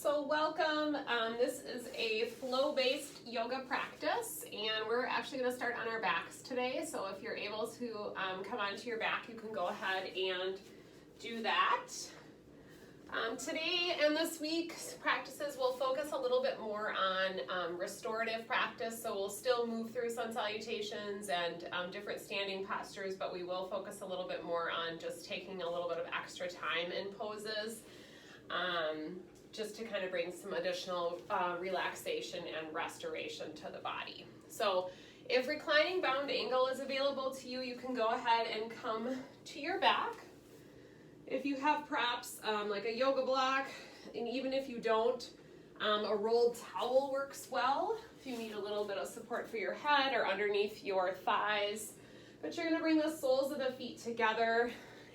So welcome. This is a flow-based yoga practice, and we're actually going to start on our backs today. So if you're able to come onto your back, you can go ahead and do that. Today and this week's practices will focus a little bit more on restorative practice. So we'll still move through sun salutations and different standing postures, but we will focus a little bit more on just taking a little bit of extra time in poses. Just to kind of bring some additional relaxation and restoration to the body. So if reclining bound angle is available to you, you can go ahead and come to your back. If you have props like a yoga block, and even if you don't, a rolled towel works well if you need a little bit of support for your head or underneath your thighs. But you're gonna bring the soles of the feet together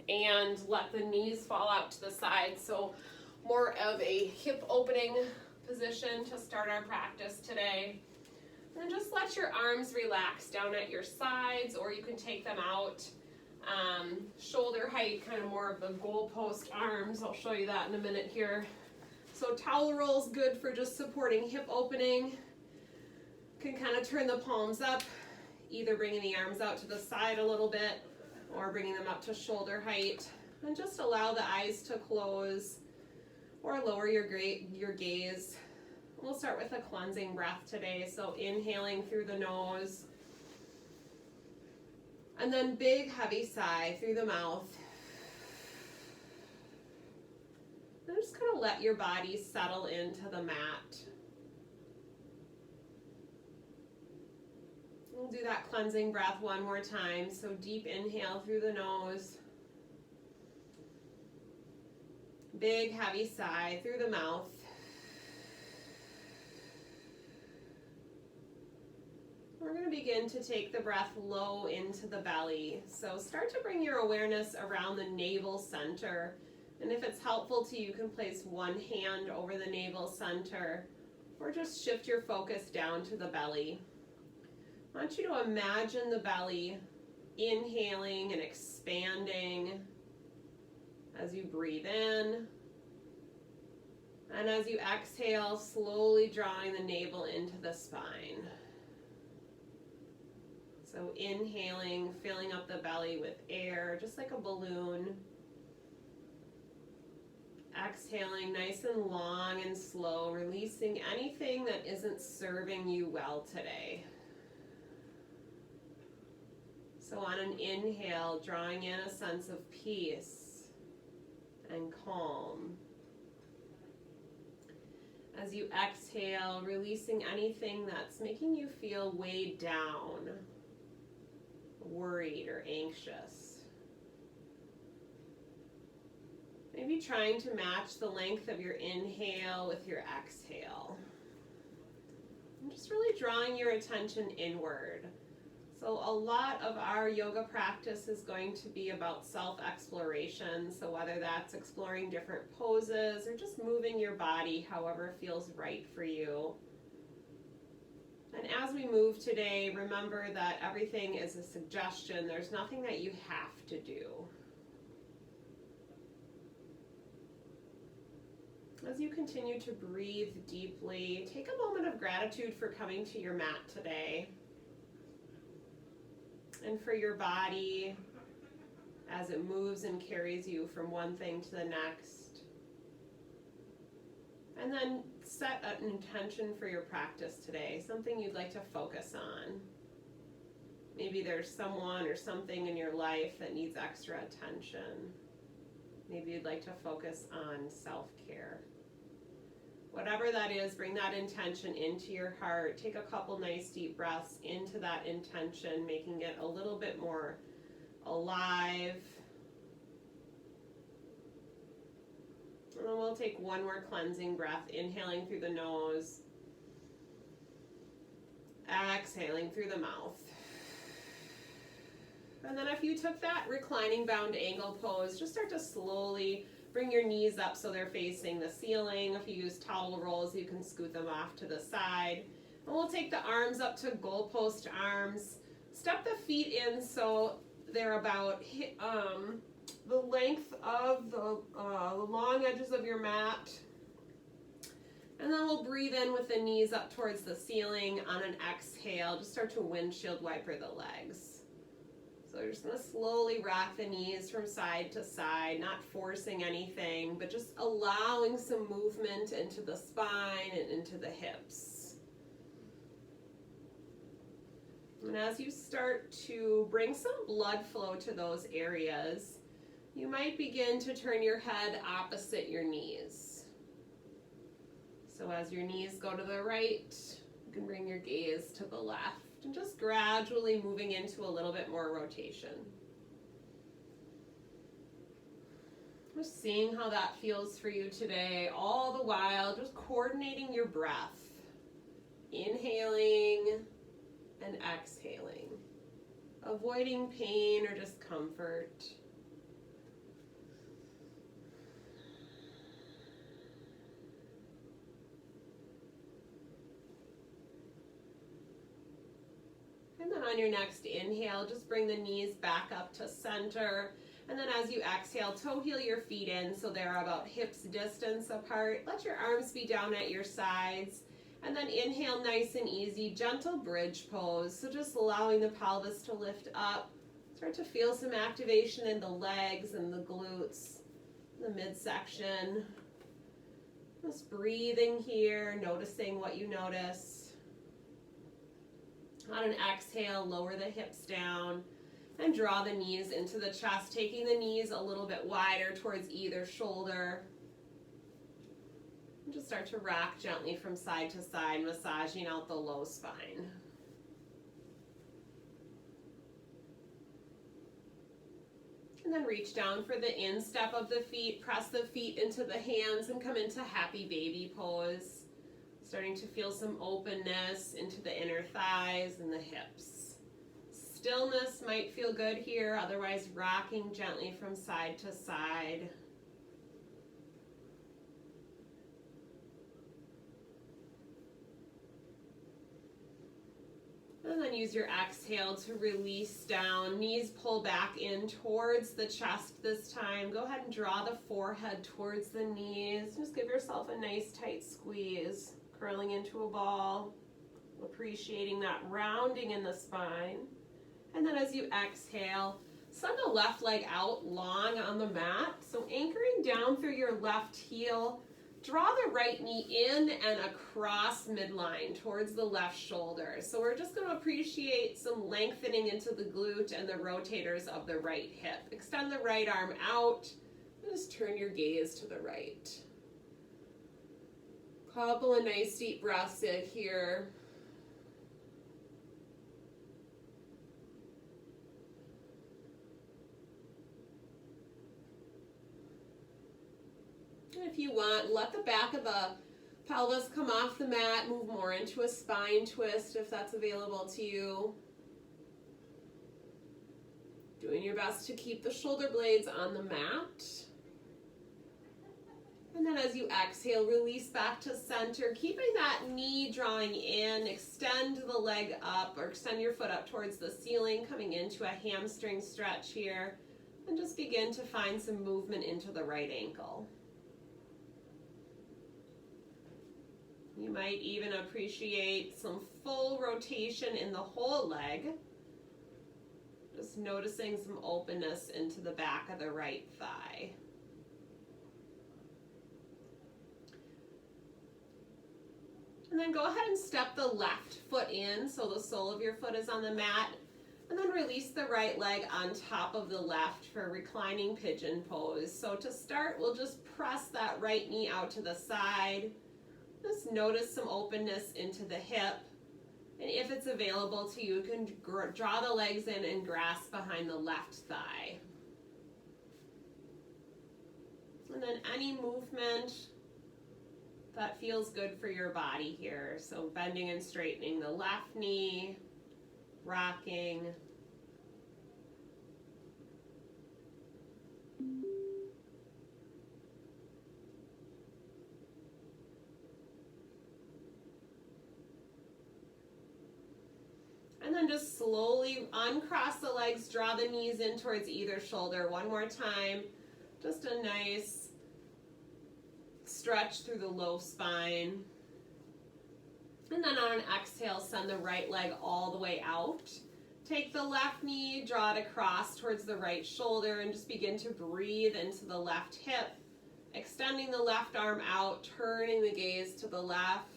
and let the knees fall out to the side. So more of a hip opening position to start our practice today. And just let your arms relax down at your sides, or you can take them out shoulder height, kind of more of the goalpost arms. I'll show you that in a minute here. So towel roll's good for just supporting hip opening. You can kind of turn the palms up, either bringing the arms out to the side a little bit or bringing them up to shoulder height. And just allow the eyes to close or lower your gaze. We'll start with a cleansing breath today. So inhaling through the nose. And then big heavy sigh through the mouth. And just kind of let your body settle into the mat. We'll do that cleansing breath one more time. So deep inhale through the nose. Big heavy sigh through the mouth. We're going to begin to take the breath low into the belly. So start to bring your awareness around the navel center. And if it's helpful to you, you can place one hand over the navel center or just shift your focus down to the belly. I want you to imagine the belly inhaling and expanding as you breathe in, and as you exhale, slowly drawing the navel into the spine. So inhaling, filling up the belly with air, just like a balloon. Exhaling nice and long and slow, releasing anything that isn't serving you well today. So on an inhale, drawing in a sense of peace and calm. As you exhale, releasing anything that's making you feel weighed down, worried, or anxious. Maybe trying to match the length of your inhale with your exhale. And just really drawing your attention inward. So a lot of our yoga practice is going to be about self-exploration. So whether that's exploring different poses or just moving your body however feels right for you. And as we move today, remember that everything is a suggestion. There's nothing that you have to do. As you continue to breathe deeply, take a moment of gratitude for coming to your mat today. And for your body as it moves and carries you from one thing to the next. And then set an intention for your practice today, something you'd like to focus on. Maybe there's someone or something in your life that needs extra attention. Maybe you'd like to focus on self-care. Whatever that is, bring that intention into your heart. Take a couple nice deep breaths into that intention, making it a little bit more alive. And then we'll take one more cleansing breath, inhaling through the nose, exhaling through the mouth. And then if you took that reclining bound angle pose, just start to slowly bring your knees up so they're facing the ceiling. If you use towel rolls, you can scoot them off to the side. And we'll take the arms up to goalpost arms. Step the feet in so they're about the length of the long edges of your mat. And then we'll breathe in with the knees up towards the ceiling. On an exhale, just start to windshield wiper the legs. So we're just going to slowly rock the knees from side to side, not forcing anything, but just allowing some movement into the spine and into the hips. And as you start to bring some blood flow to those areas, you might begin to turn your head opposite your knees. So as your knees go to the right, you can bring your gaze to the left. And just gradually moving into a little bit more rotation. Just seeing how that feels for you today, all the while just coordinating your breath. Inhaling and exhaling. Avoiding pain or discomfort. And then on your next inhale, just bring the knees back up to center. And then as you exhale, toe heel your feet in so they're about hips distance apart. Let your arms be down at your sides. And then inhale nice and easy, gentle bridge pose. So just allowing the pelvis to lift up. Start to feel some activation in the legs and the glutes, the midsection. Just breathing here, noticing what you notice. On an exhale, lower the hips down and draw the knees into the chest, taking the knees a little bit wider towards either shoulder. And just start to rock gently from side to side, massaging out the low spine. And then reach down for the instep of the feet, press the feet into the hands and come into happy baby pose. Starting to feel some openness into the inner thighs and the hips. Stillness might feel good here, otherwise rocking gently from side to side. And then use your exhale to release down. Knees pull back in towards the chest this time. Go ahead and draw the forehead towards the knees. Just give yourself a nice tight squeeze. Curling into a ball, appreciating that rounding in the spine. And then as you exhale, send the left leg out long on the mat. So anchoring down through your left heel, draw the right knee in and across midline towards the left shoulder. So we're just going to appreciate some lengthening into the glute and the rotators of the right hip. Extend the right arm out and just turn your gaze to the right. Couple of nice deep breaths in here. And if you want, let the back of the pelvis come off the mat, move more into a spine twist if that's available to you. Doing your best to keep the shoulder blades on the mat. And then as you exhale, release back to center, keeping that knee drawing in, extend the leg up or extend your foot up towards the ceiling, coming into a hamstring stretch here, and just begin to find some movement into the right ankle. You might even appreciate some full rotation in the whole leg, just noticing some openness into the back of the right thigh. And then go ahead and step the left foot in so the sole of your foot is on the mat. And then release the right leg on top of the left for reclining pigeon pose. So to start, we'll just press that right knee out to the side. Just notice some openness into the hip. And if it's available to you, you can draw the legs in and grasp behind the left thigh. And then any movement that feels good for your body here. So bending and straightening the left knee, rocking. And then just slowly uncross the legs, draw the knees in towards either shoulder. One more time. Just a nice stretch through the low spine. And then on an exhale, send the right leg all the way out. Take the left knee, draw it across towards the right shoulder, and just begin to breathe into the left hip, extending the left arm out, turning the gaze to the left.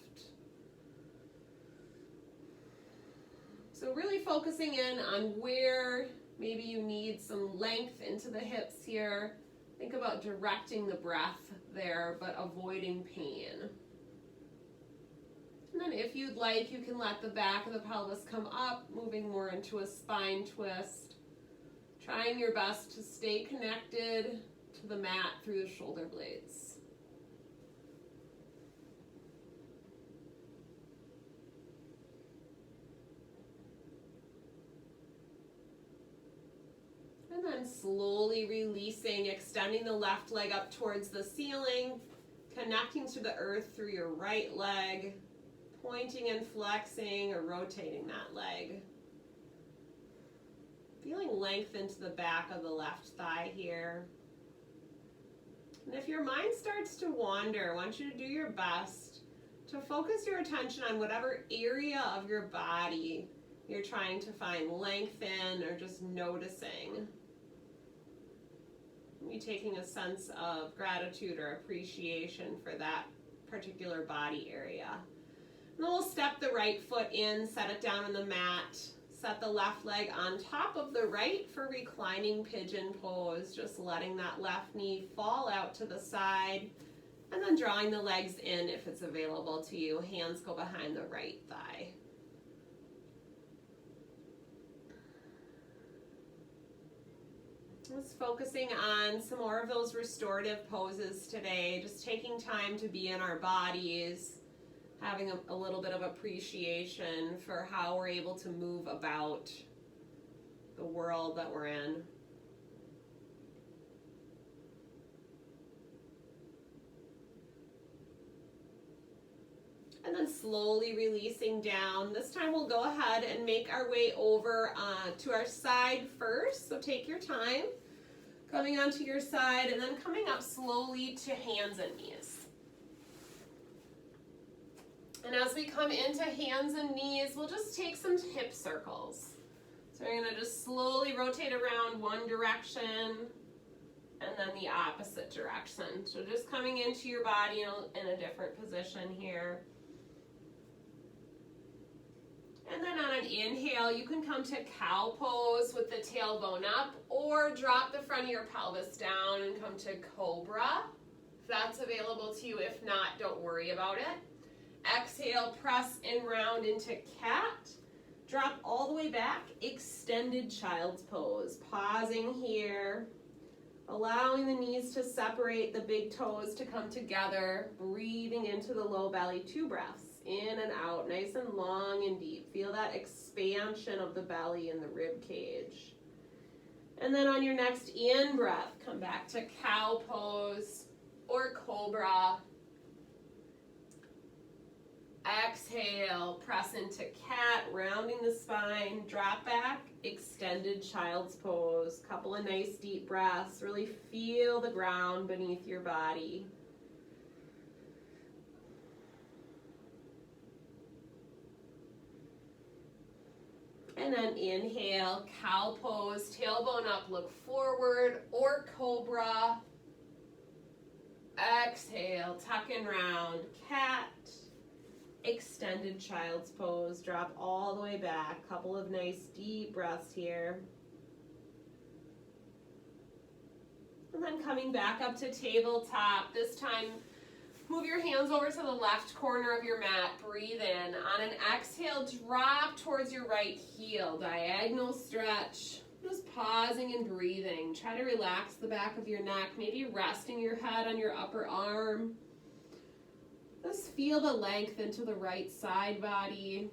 So really focusing in on where maybe you need some length into the hips here. Think about directing the breath there, but avoiding pain. And then if you'd like, you can let the back of the pelvis come up, moving more into a spine twist. Trying your best to stay connected to the mat through the shoulder blades. And then slowly releasing, extending the left leg up towards the ceiling, connecting to the earth through your right leg, pointing and flexing or rotating that leg. Feeling length into the back of the left thigh here. And if your mind starts to wander, I want you to do your best to focus your attention on whatever area of your body you're trying to find length in or just noticing. Maybe taking a sense of gratitude or appreciation for that particular body area. And then we'll step the right foot in, set it down on the mat, set the left leg on top of the right for reclining pigeon pose, just letting that left knee fall out to the side, and then drawing the legs in if it's available to you. Hands go behind the right thigh. Just focusing on some more of those restorative poses today, just taking time to be in our bodies, having a little bit of appreciation for how we're able to move about the world that we're in. And then slowly releasing down. This time we'll go ahead and make our way over to our side first. So take your time, coming onto your side and then coming up slowly to hands and knees. And as we come into hands and knees, we'll just take some hip circles. So we're going to just slowly rotate around one direction and then the opposite direction. So just coming into your body in a different position here. And then on an inhale, you can come to cow pose with the tailbone up, or drop the front of your pelvis down and come to cobra, if that's available to you. If not, don't worry about it. Exhale, press and round into cat. Drop all the way back, extended child's pose. Pausing here, allowing the knees to separate, the big toes to come together, breathing into the low belly, 2 breaths. In and out, nice and long and deep. Feel that expansion of the belly and the rib cage. And then on your next in breath, come back to cow pose or cobra. Exhale, press into cat, rounding the spine, drop back, extended child's pose. Couple of nice deep breaths. Really feel the ground beneath your body. And then inhale, cow pose, tailbone up, look forward, or cobra. Exhale, tuck and round, cat. Extended child's pose, drop all the way back. Couple of nice deep breaths here. And then coming back up to tabletop, this time move your hands over to the left corner of your mat, breathe in. On an exhale, drop towards your right heel, diagonal stretch. Just pausing and breathing. Try to relax the back of your neck, maybe resting your head on your upper arm. Just feel the length into the right side body.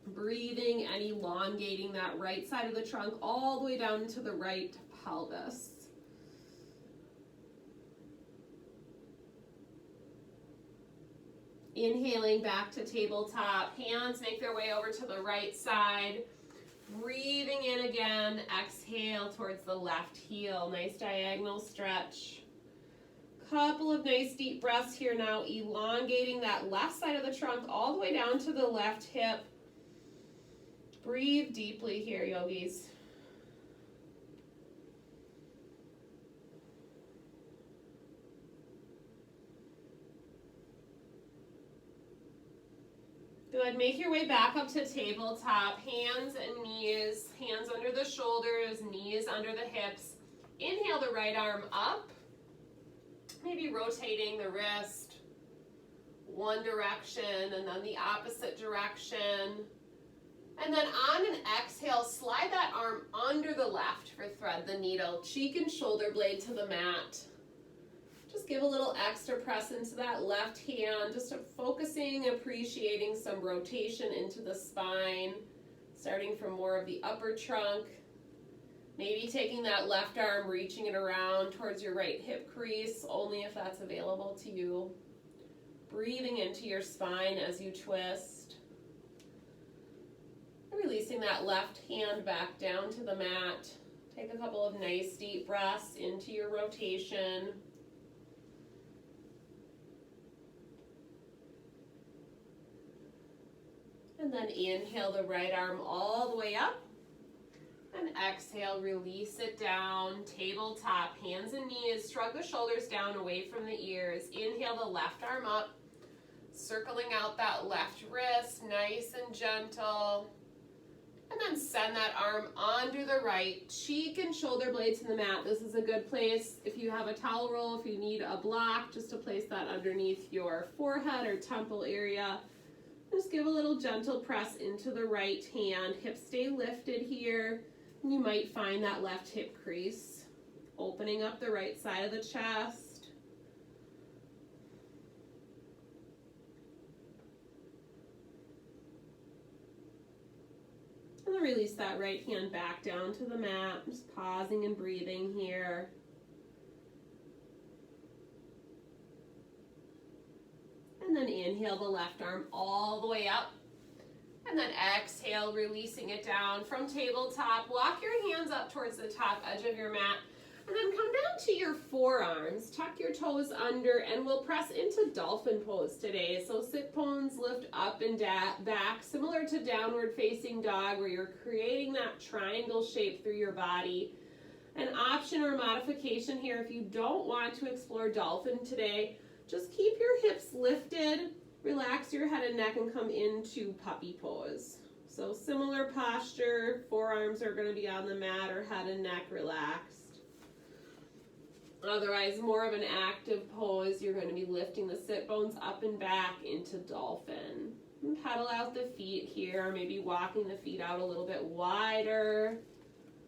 Breathing and elongating that right side of the trunk all the way down into the right pelvis. Inhaling back to tabletop, hands make their way over to the right side. Breathing in again, exhale towards the left heel. Nice diagonal stretch. Couple of nice deep breaths here now, elongating that left side of the trunk all the way down to the left hip. Breathe deeply here, yogis. Good, make your way back up to tabletop, hands and knees, hands under the shoulders, knees under the hips. Inhale the right arm up, maybe rotating the wrist one direction and then the opposite direction. And then on an exhale, slide that arm under the left for thread the needle, cheek and shoulder blade to the mat. Just give a little extra press into that left hand, just focusing, appreciating some rotation into the spine, starting from more of the upper trunk. Maybe taking that left arm, reaching it around towards your right hip crease, only if that's available to you. Breathing into your spine as you twist. Releasing that left hand back down to the mat. Take a couple of nice deep breaths into your rotation. And then inhale the right arm all the way up. And exhale, release it down, tabletop, hands and knees, shrug the shoulders down away from the ears. Inhale the left arm up, circling out that left wrist, nice and gentle. And then send that arm onto the right, cheek and shoulder blades to the mat. This is a good place if you have a towel roll, if you need a block, just to place that underneath your forehead or temple area. Just give a little gentle press into the right hand. Hips stay lifted here. And you might find that left hip crease. Opening up the right side of the chest. And then release that right hand back down to the mat. Just pausing and breathing here. And then inhale the left arm all the way up. And then exhale, releasing it down from tabletop. Walk your hands up towards the top edge of your mat. And then come down to your forearms. Tuck your toes under and we'll press into dolphin pose today. So sit bones lift up and back, similar to downward facing dog where you're creating that triangle shape through your body. An option or modification here if you don't want to explore dolphin today, just keep your hips lifted, relax your head and neck and come into puppy pose. So similar posture, forearms are going to be on the mat or head and neck relaxed. Otherwise, more of an active pose, you're going to be lifting the sit bones up and back into dolphin. And pedal out the feet here, maybe walking the feet out a little bit wider.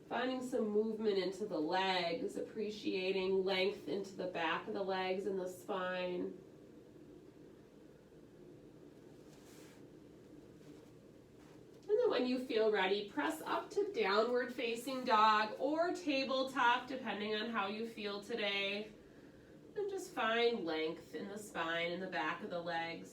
Finding some movement into the legs, appreciating length into the back of the legs and the spine. And then when you feel ready, press up to downward facing dog or tabletop, depending on how you feel today. And just find length in the spine and the back of the legs.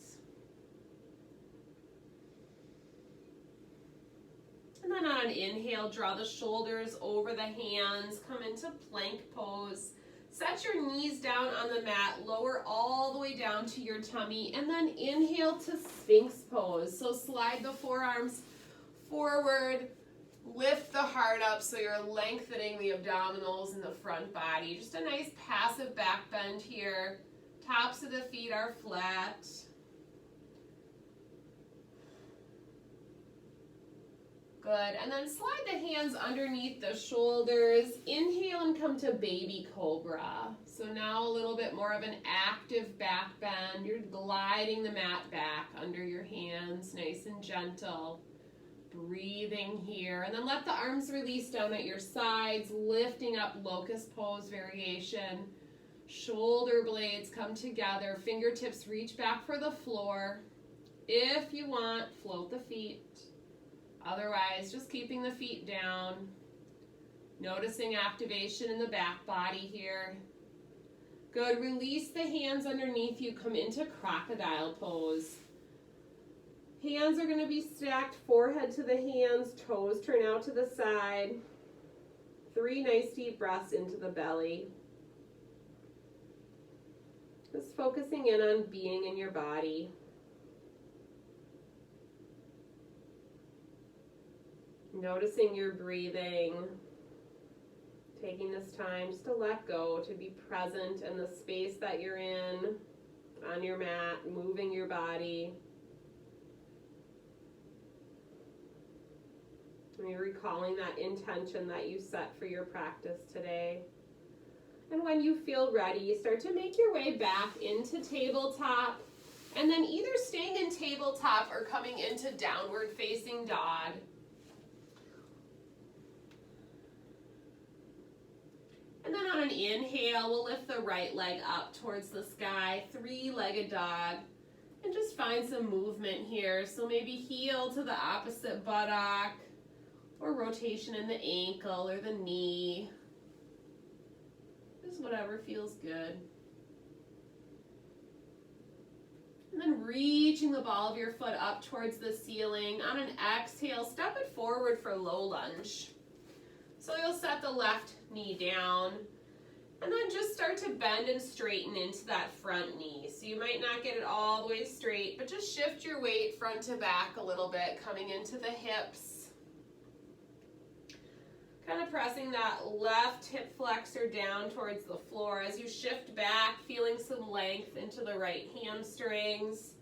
And then on an inhale, draw the shoulders over the hands, come into plank pose. Set your knees down on the mat, lower all the way down to your tummy, and then inhale to Sphinx pose. So slide the forearms forward, lift the heart up so you're lengthening the abdominals and the front body. Just a nice passive back bend here. Tops of the feet are flat. Good, and then slide the hands underneath the shoulders. Inhale and come to baby cobra. So now a little bit more of an active back bend. You're gliding the mat back under your hands, nice and gentle. Breathing here, and then let the arms release down at your sides, lifting up locust pose variation. Shoulder blades come together, fingertips reach back for the floor. If you want, float the feet. Otherwise, just keeping the feet down. Noticing activation in the back body here. Good, release the hands underneath you, come into crocodile pose. Hands are going to be stacked, forehead to the hands, toes turn out to the side. 3 nice deep breaths into the belly. Just focusing in on being in your body. Noticing your breathing. Taking this time just to let go, to be present in the space that you're in, on your mat, moving your body. And you're recalling that intention that you set for your practice today. And when you feel ready, you start to make your way back into tabletop, and then either staying in tabletop or coming into downward facing dog. And then on an inhale, we'll lift the right leg up towards the sky, three-legged dog, and just find some movement here. So maybe heel to the opposite buttock, or rotation in the ankle or the knee. Just whatever feels good. And then reaching the ball of your foot up towards the ceiling. On an exhale, step it forward for low lunge. So you'll set the left knee down, and then just start to bend and straighten into that front knee. So you might not get it all the way straight, but just shift your weight front to back a little bit, coming into the hips. Kind of pressing that left hip flexor down towards the floor as you shift back, feeling some length into the right hamstrings.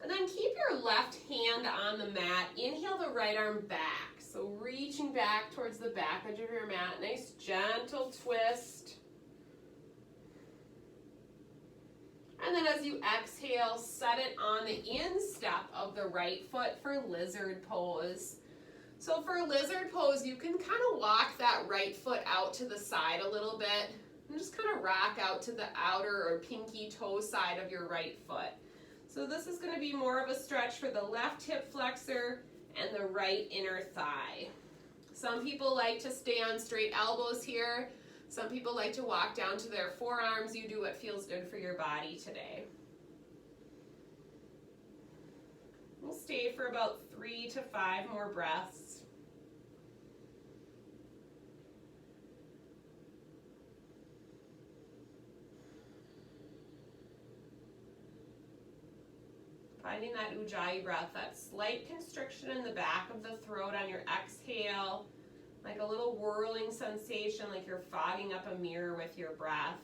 And then keep your left hand on the mat. Inhale the right arm back. So reaching back towards the back edge of your mat. Nice gentle twist. And then as you exhale, set it on the instep of the right foot for lizard pose. So for lizard pose, you can kind of walk that right foot out to the side a little bit and just kind of rock out to the outer or pinky toe side of your right foot. So this is going to be more of a stretch for the left hip flexor and the right inner thigh. Some people like to stay on straight elbows here. Some people like to walk down to their forearms. You do what feels good for your body today. We'll stay for about 3 to 5 more breaths. Finding that Ujjayi breath, that slight constriction in the back of the throat on your exhale, like a little whirling sensation, like you're fogging up a mirror with your breath.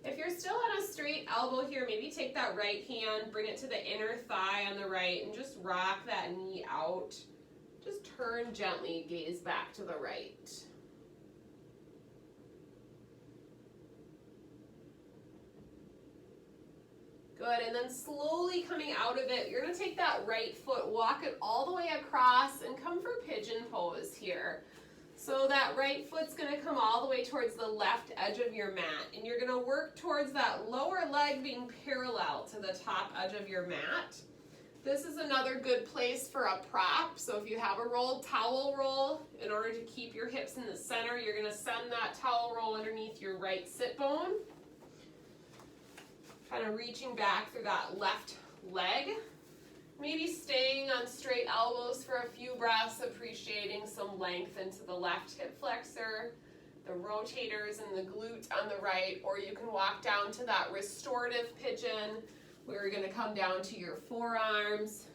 If you're still on a straight elbow here, maybe take that right hand, bring it to the inner thigh on the right, and just rock that knee out. Just turn gently, gaze back to the right. Good, and then slowly coming out of it, you're going to take that right foot, walk it all the way across, and come for pigeon pose here. So that right foot's going to come all the way towards the left edge of your mat, and you're going to work towards that lower leg being parallel to the top edge of your mat. This is another good place for a prop. So if you have a rolled towel roll, in order to keep your hips in the center, you're going to send that towel roll underneath your right sit bone. Kind of reaching back through that left leg. Maybe staying on straight elbows for a few breaths, appreciating some length into the left hip flexor, the rotators and the glute on the right, or you can walk down to that restorative pigeon where you're going to come down to your forearms.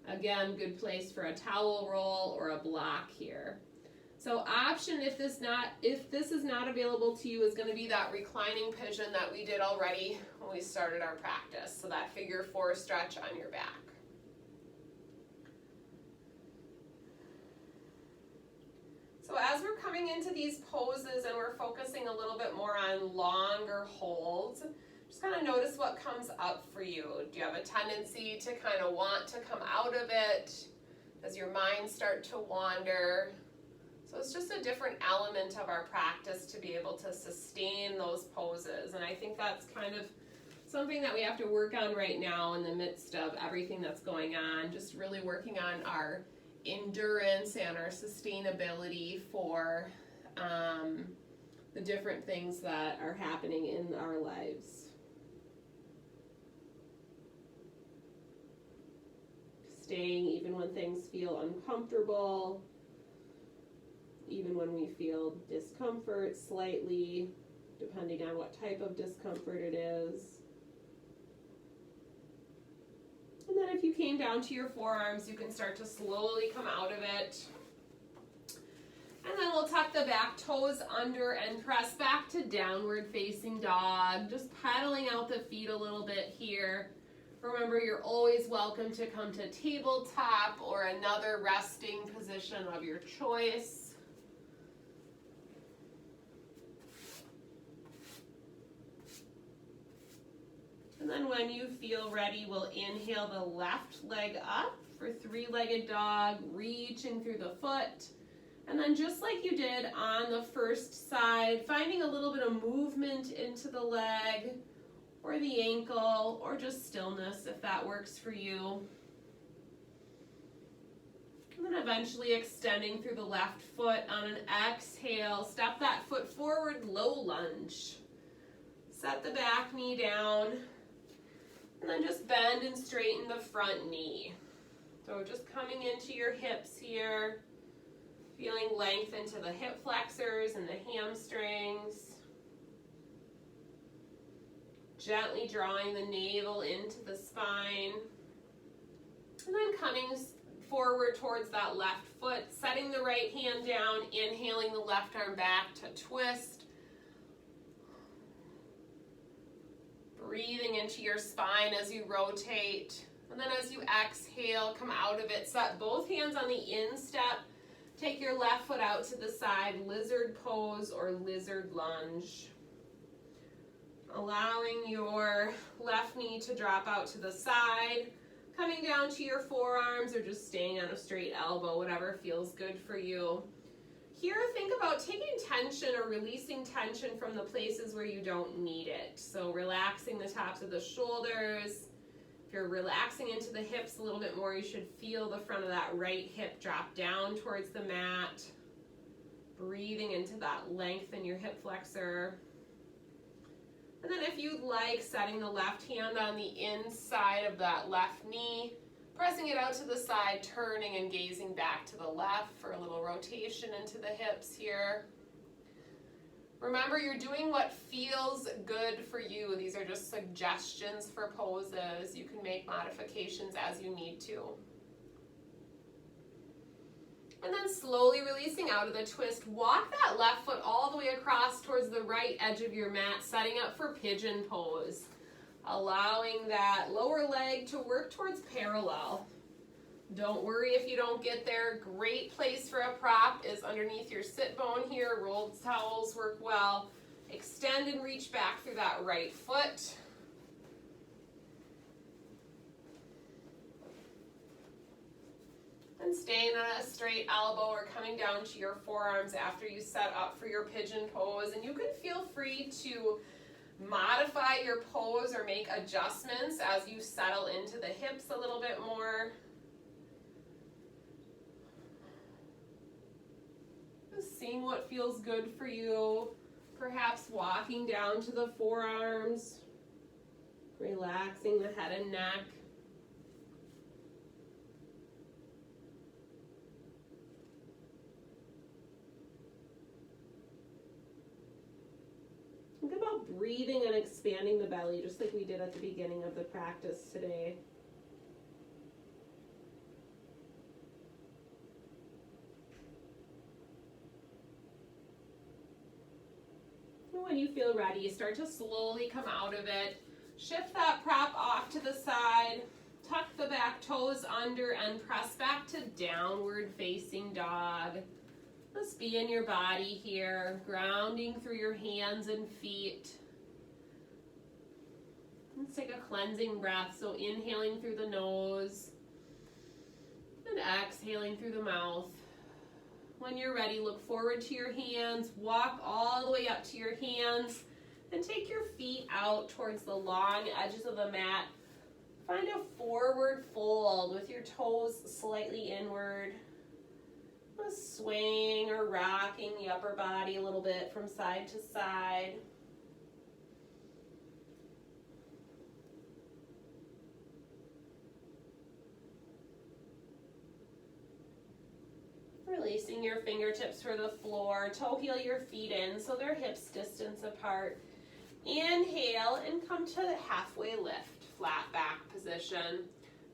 Again, good place for a towel roll or a block here. So option, if this is not available to you, is going to be that reclining pigeon that we did already when we started our practice. So that figure 4 stretch on your back. So as we're coming into these poses and we're focusing a little bit more on longer holds, just kind of notice what comes up for you. Do you have a tendency to kind of want to come out of it? Does your mind start to wander? So it's just a different element of our practice to be able to sustain those poses. And I think that's kind of something that we have to work on right now in the midst of everything that's going on, just really working on our endurance and our sustainability for the different things that are happening in our lives. Staying even when things feel uncomfortable, even when we feel discomfort slightly, depending on what type of discomfort it is. And then if you came down to your forearms, you can start to slowly come out of it. And then we'll tuck the back toes under and press back to downward facing dog. Just pedaling out the feet a little bit here. Remember, you're always welcome to come to tabletop or another resting position of your choice. And then when you feel ready, we'll inhale the left leg up for three-legged dog, reaching through the foot. And then just like you did on the first side, finding a little bit of movement into the leg or the ankle, or just stillness if that works for you. And then eventually extending through the left foot on an exhale. Step that foot forward, low lunge. Set the back knee down. And then just bend and straighten the front knee. So just coming into your hips here. Feeling length into the hip flexors and the hamstrings. Gently drawing the navel into the spine. And then coming forward towards that left foot, setting the right hand down, inhaling the left arm back to twist. Breathing into your spine as you rotate. And then as you exhale, come out of it. Set both hands on the instep. Take your left foot out to the side, lizard pose or lizard lunge. Allowing your left knee to drop out to the side, coming down to your forearms or just staying on a straight elbow, whatever feels good for you. Here, think about taking tension or releasing tension from the places where you don't need it. So relaxing the tops of the shoulders. If you're relaxing into the hips a little bit more, you should feel the front of that right hip drop down towards the mat. Breathing into that length in your hip flexor. And then if you'd like, setting the left hand on the inside of that left knee, pressing it out to the side, turning and gazing back to the left for a little rotation into the hips here. Remember, you're doing what feels good for you. These are just suggestions for poses. You can make modifications as you need to. And then slowly releasing out of the twist, walk that left foot all the way across towards the right edge of your mat, setting up for pigeon pose. Allowing that lower leg to work towards parallel. Don't worry if you don't get there. Great place for a prop is underneath your sit bone here. Rolled towels work well. Extend and reach back through that right foot. And staying on a straight elbow or coming down to your forearms after you set up for your pigeon pose. And you can feel free to modify your pose or make adjustments as you settle into the hips a little bit more. Just seeing what feels good for you. Perhaps walking down to the forearms, relaxing the head and neck. Think about breathing and expanding the belly, just like we did at the beginning of the practice today. And when you feel ready, you start to slowly come out of it. Shift that prop off to the side. Tuck the back toes under and press back to downward facing dog. Let's be in your body here, grounding through your hands and feet. Let's take a cleansing breath, so inhaling through the nose and exhaling through the mouth. When you're ready, look forward to your hands, walk all the way up to your hands, and take your feet out towards the long edges of the mat. Find a forward fold with your toes slightly inward. Swaying or rocking the upper body a little bit from side to side. Releasing releasing your fingertips for the floor. Toe heel your feet in so they're hips distance apart. Inhale and come to the halfway lift, flat back position.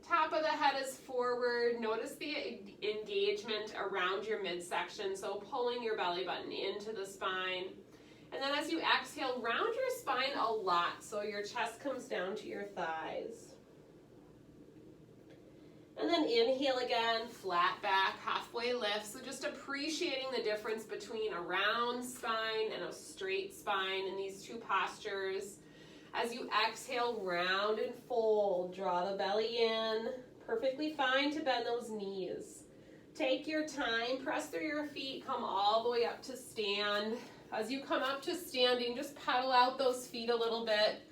Top of the head is forward. Notice the engagement around your midsection, so pulling your belly button into the spine. And then as you exhale, round your spine a lot so your chest comes down to your thighs. And then inhale again, flat back, halfway lift. So just appreciating the difference between a round spine and a straight spine in these two postures. As you exhale, round and fold. Draw the belly in. Perfectly fine to bend those knees. Take your time, press through your feet, come all the way up to stand. As you come up to standing, just pedal out those feet a little bit.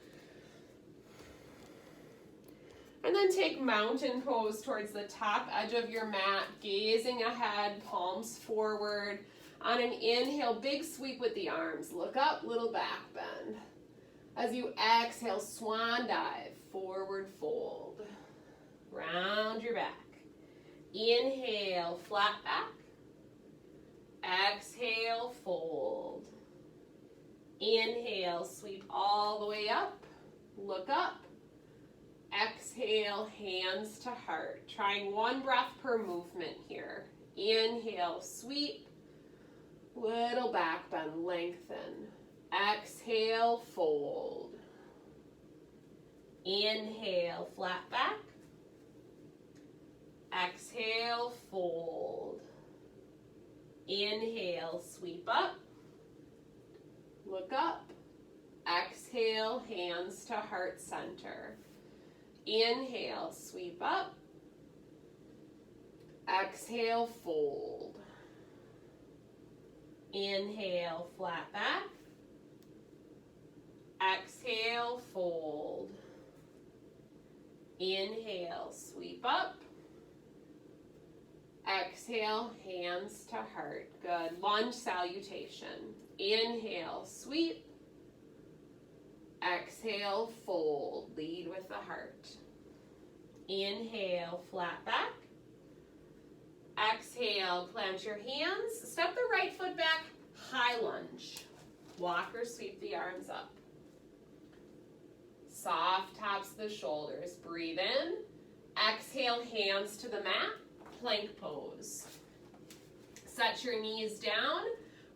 And then take mountain pose towards the top edge of your mat, gazing ahead, palms forward. On an inhale, big sweep with the arms. Look up, little back bend. As you exhale, swan dive, forward fold. Round your back. Inhale, flat back. Exhale, fold. Inhale, sweep all the way up. Look up. Exhale, hands to heart. Trying one breath per movement here. Inhale, sweep. Little back bend, lengthen. Exhale, fold. Inhale, flat back. Exhale, fold. Inhale, sweep up. Look up. Exhale, hands to heart center. Inhale, sweep up. Exhale, fold. Inhale, flat back. Exhale, fold. Inhale, sweep up. Exhale, hands to heart. Good. Lunge salutation. Inhale, sweep. Exhale, fold. Lead with the heart. Inhale, flat back. Exhale, plant your hands. Step the right foot back, high lunge. Walk or sweep the arms up. Soft taps the shoulders. Breathe in. Exhale, hands to the mat. Plank pose. Set your knees down.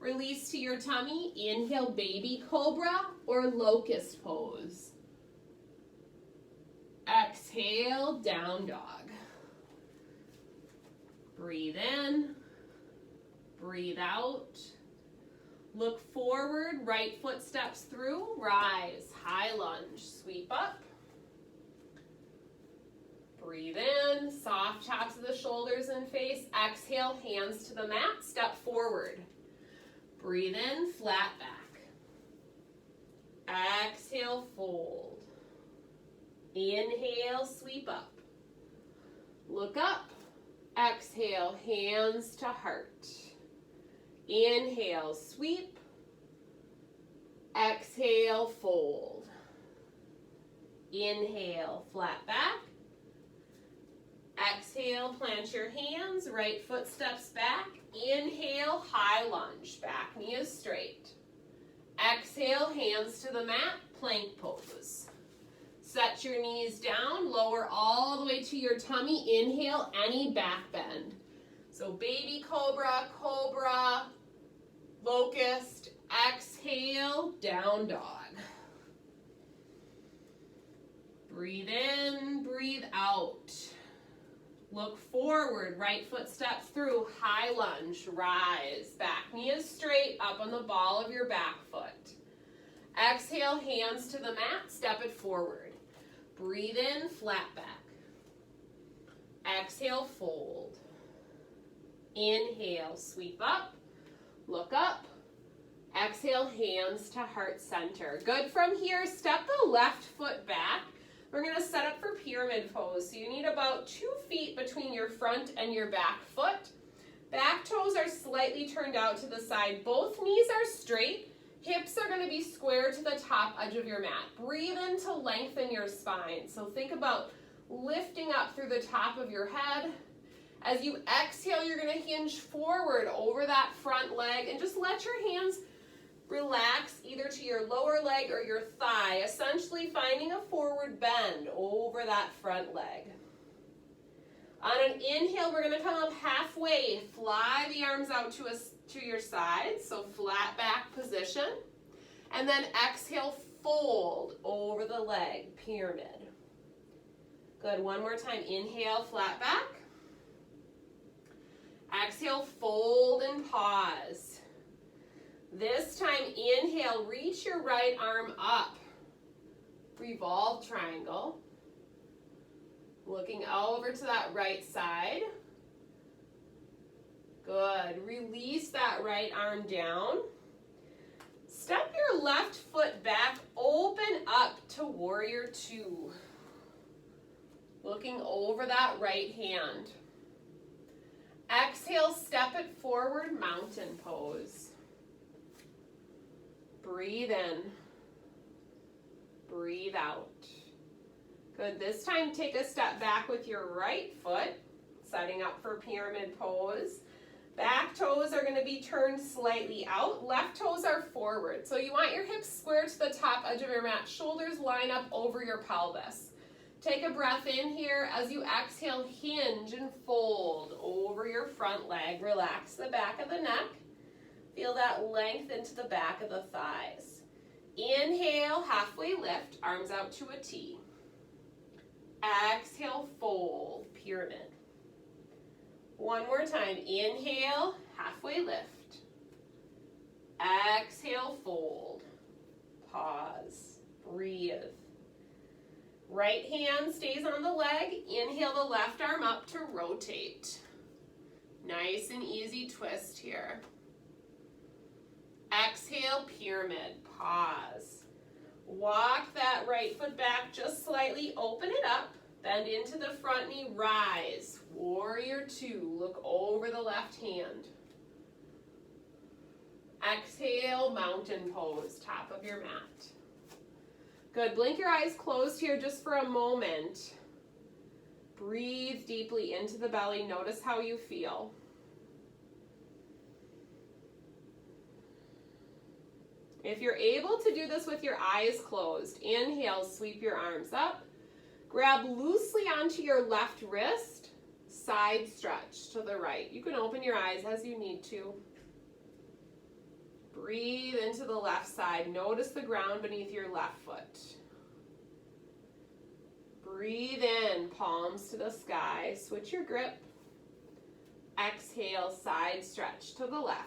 Release to your tummy. Inhale, baby cobra or locust pose. Exhale, down dog. Breathe in. Breathe out. Look forward. Right foot steps through. Rise. High lunge. Sweep up. Breathe in. Soft taps of the shoulders and face. Exhale, hands to the mat. Step forward. Breathe in, flat back. Exhale, fold. Inhale, sweep up. Look up. Exhale, hands to heart. Inhale, sweep. Exhale, fold. Inhale, flat back. Exhale, plant your hands, right foot steps back. Inhale, high lunge, back knee is straight. Exhale, hands to the mat, plank pose. Set your knees down, lower all the way to your tummy. Inhale, any back bend. So baby cobra, cobra, locust. Exhale, down dog. Breathe in, breathe out. Look forward, right foot steps through, high lunge, rise. Back knee is straight, up on the ball of your back foot. Exhale, hands to the mat, step it forward. Breathe in, flat back. Exhale, fold. Inhale, sweep up, look up. Exhale, hands to heart center. Good. From here, step the left foot back. We're going to set up for pyramid pose. So you need about 2 feet between your front and your back foot. Back toes are slightly turned out to the side. Both knees are straight. Hips are going to be square to the top edge of your mat. Breathe in to lengthen your spine. So think about lifting up through the top of your head As you exhale, you're going to hinge forward over that front leg and just let your hands relax either to your lower leg or your thigh, essentially finding a forward bend over that front leg. On an inhale, we're going to come up halfway, fly the arms out to your sides, so flat back position. And then exhale, fold over the leg, pyramid. Good, one more time, inhale, flat back. Exhale, fold and pause. This time, inhale, reach your right arm up. Revolve triangle. Looking over to that right side. Good, release that right arm down. Step your left foot back, open up to warrior two. Looking over that right hand. Exhale, step it forward, mountain pose. Breathe in. Breathe out. Good, this time take a step back with your right foot, setting up for pyramid pose. Back toes are going to be turned slightly out. Left toes are forward. So you want your hips square to the top edge of your mat. Shoulders line up over your pelvis. Take a breath in here. As you exhale, hinge and fold over your front leg. Relax the back of the neck. Feel that length into the back of the thighs. Inhale, halfway lift, arms out to a T. Exhale, fold, pyramid. One more time. Inhale, halfway lift. Exhale, fold. Pause. Breathe. Right hand stays on the leg. Inhale the left arm up to rotate. Nice and easy twist here. Exhale, pyramid. Pause. Walk that right foot back just slightly. Open it up. Bend into the front knee. Rise. Warrior two. Look over the left hand. Exhale, mountain pose. Top of your mat. Good. Blink your eyes closed here just for a moment. Breathe deeply into the belly. Notice how you feel. If you're able to do this with your eyes closed, inhale, sweep your arms up. Grab loosely onto your left wrist, side stretch to the right. You can open your eyes as you need to. Breathe into the left side. Notice the ground beneath your left foot. Breathe in, palms to the sky. Switch your grip. Exhale, side stretch to the left.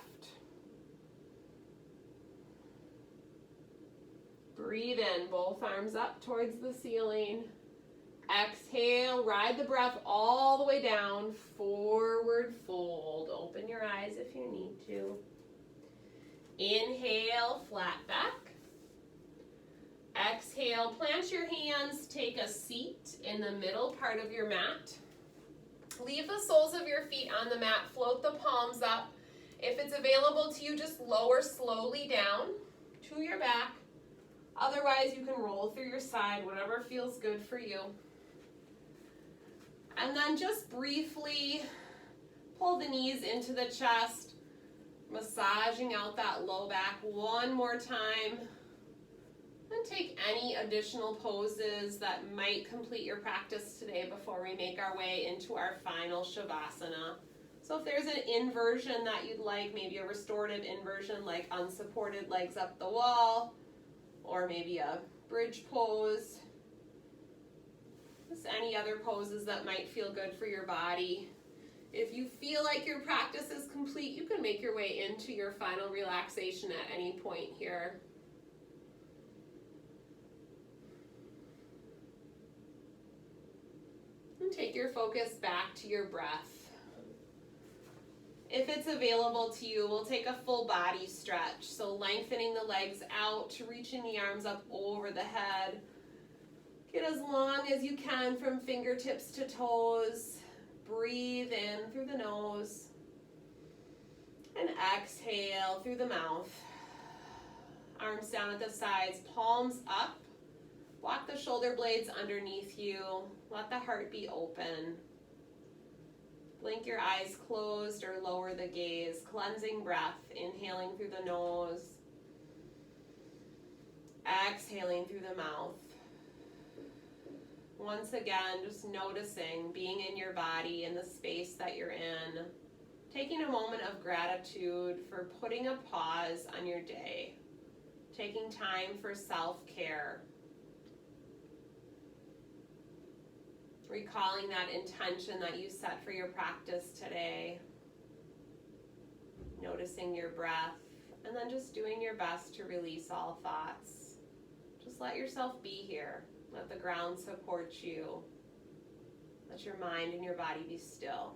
Breathe in, both arms up towards the ceiling. Exhale, ride the breath all the way down, forward fold. Open your eyes if you need to. Inhale, flat back. Exhale, plant your hands, take a seat in the middle part of your mat. Leave the soles of your feet on the mat, float the palms up. If it's available to you, just lower slowly down to your back. Otherwise, you can roll through your side, whatever feels good for you. And then just briefly pull the knees into the chest, massaging out that low back one more time. And take any additional poses that might complete your practice today before we make our way into our final Shavasana. So if there's an inversion that you'd like, maybe a restorative inversion like unsupported legs up the wall, or maybe a bridge pose, just any other poses that might feel good for your body. If you feel like your practice is complete, you can make your way into your final relaxation at any point here. And take your focus back to your breath. If it's available to you, we'll take a full body stretch. So lengthening the legs out, reaching the arms up over the head. Get as long as you can from fingertips to toes. Breathe in through the nose. And exhale through the mouth. Arms down at the sides, palms up. Walk the shoulder blades underneath you. Let the heart be open. Blink your eyes closed or lower the gaze. Cleansing breath, inhaling through the nose, exhaling through the mouth. Once again, just noticing, being in your body, in the space that you're in. Taking a moment of gratitude for putting a pause on your day. Taking time for self-care. Recalling that intention that you set for your practice today. Noticing your breath, and then just doing your best to release all thoughts. Just let yourself be here. Let the ground support you. Let your mind and your body be still.